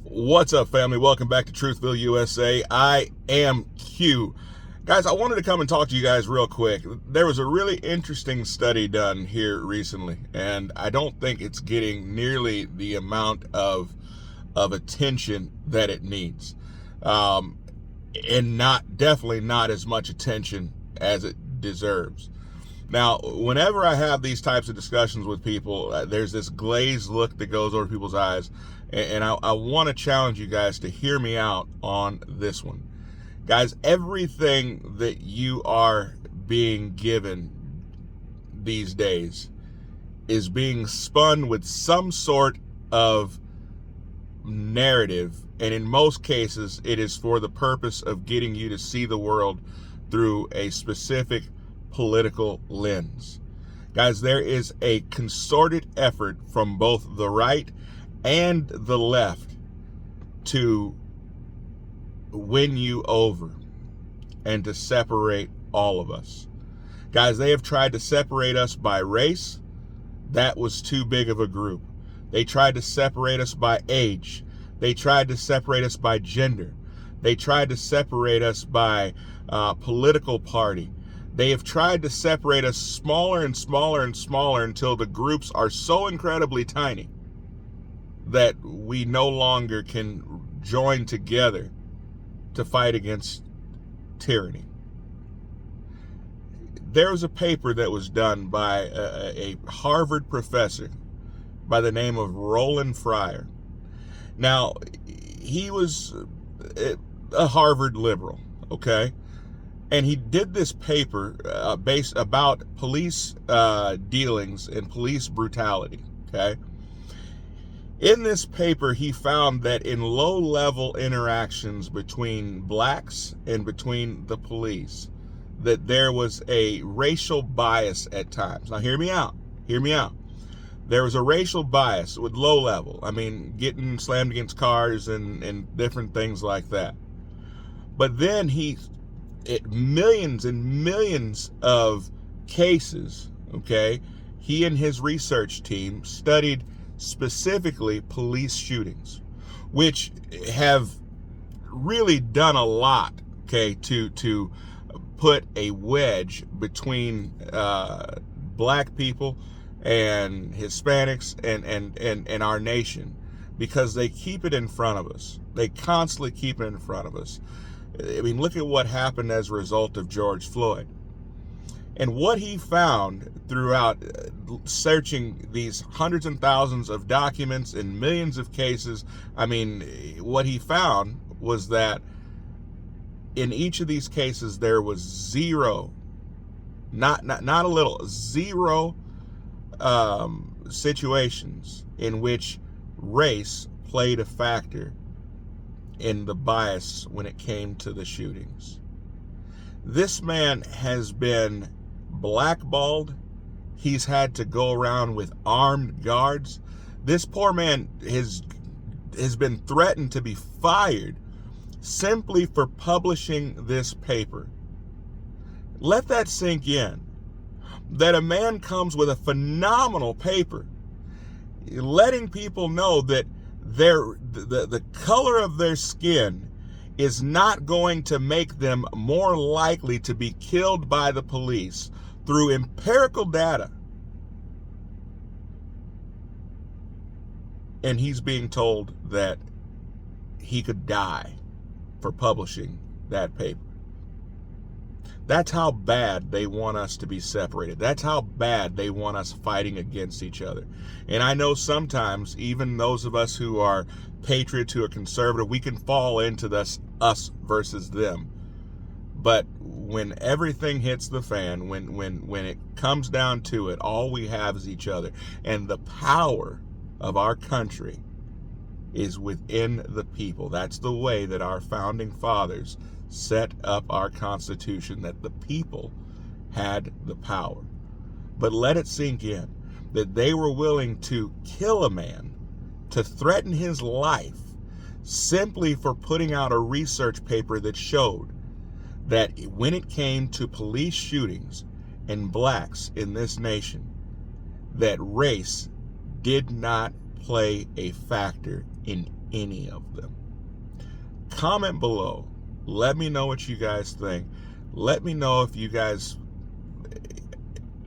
What's up, family? Welcome back to Truthville, USA. I am Q. Guys, I wanted to come and talk to you guys real quick. There was a really interesting study done here recently, and I don't think it's getting nearly the amount of attention that it needs. And definitely not as much attention as it deserves. Now, whenever I have these types of discussions with people, there's this glazed look that goes over people's eyes. And I want to challenge you guys to hear me out on this one. Guys, everything that you are being given these days is being spun with some sort of narrative. And in most cases, it is for the purpose of getting you to see the world through a specific political lens. Guys, there is a concerted effort from both the right and the left to win you over and to separate all of us. Guys, they have tried to separate us by race. That was too big of a group. They tried to separate us by age. They tried to separate us by gender. They tried to separate us by political party. They have tried to separate us smaller and smaller and smaller until the groups are so incredibly tiny that we no longer can join together to fight against tyranny. There was a paper that was done by a Harvard professor by the name of Roland Fryer. Now, he was a Harvard liberal, okay? And he did this paper based about police dealings and police brutality, okay? In this paper, he found that in low-level interactions between blacks and between the police, that there was a racial bias at times. Now, hear me out. Hear me out. There was a racial bias with low level. I mean, getting slammed against cars and different things like that. But then millions and millions of cases, okay, he and his research team studied specifically police shootings, which have really done a lot, okay, to put a wedge between black people and Hispanics and our nation, because they keep it in front of us. They constantly keep it in front of us. I mean, look at what happened as a result of George Floyd. And what he found throughout searching these hundreds and thousands of documents and millions of cases, I mean, what he found was that in each of these cases, there was zero, not a little, zero situations in which race played a factor in the bias when it came to the shootings. This man has been blackballed. He's had to go around with armed guards. This poor man has been threatened to be fired simply for publishing this paper. Let that sink in. That a man comes with a phenomenal paper, letting people know that the color of their skin is not going to make them more likely to be killed by the police through empirical data. And he's being told that he could die for publishing that paper. That's how bad they want us to be separated. That's how bad they want us fighting against each other. And I know sometimes, even those of us who are patriots, who are conservative, we can fall into this us versus them. But when everything hits the fan, when it comes down to it, all we have is each other. And the power of our country is within the people. That's the way that our founding fathers set up our Constitution, that the people had the power. But let it sink in that they were willing to kill a man, to threaten his life, simply for putting out a research paper that showed that when it came to police shootings and blacks in this nation, that race did not play a factor in any of them. Comment below. Let me know what you guys think. Let me know if you guys,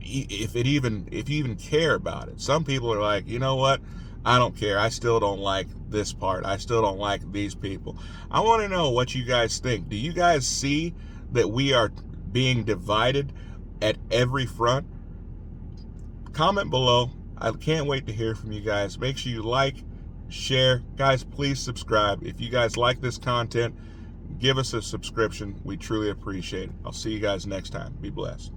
if you even care about it. Some people are like, you know what? I don't care. I still don't like this part. I still don't like these people. I want to know what you guys think. Do you guys see that we are being divided at every front? Comment below. I can't wait to hear from you guys. Make sure you like, share. Guys, please subscribe. If you guys like this content, give us a subscription. We truly appreciate it. I'll see you guys next time. Be blessed.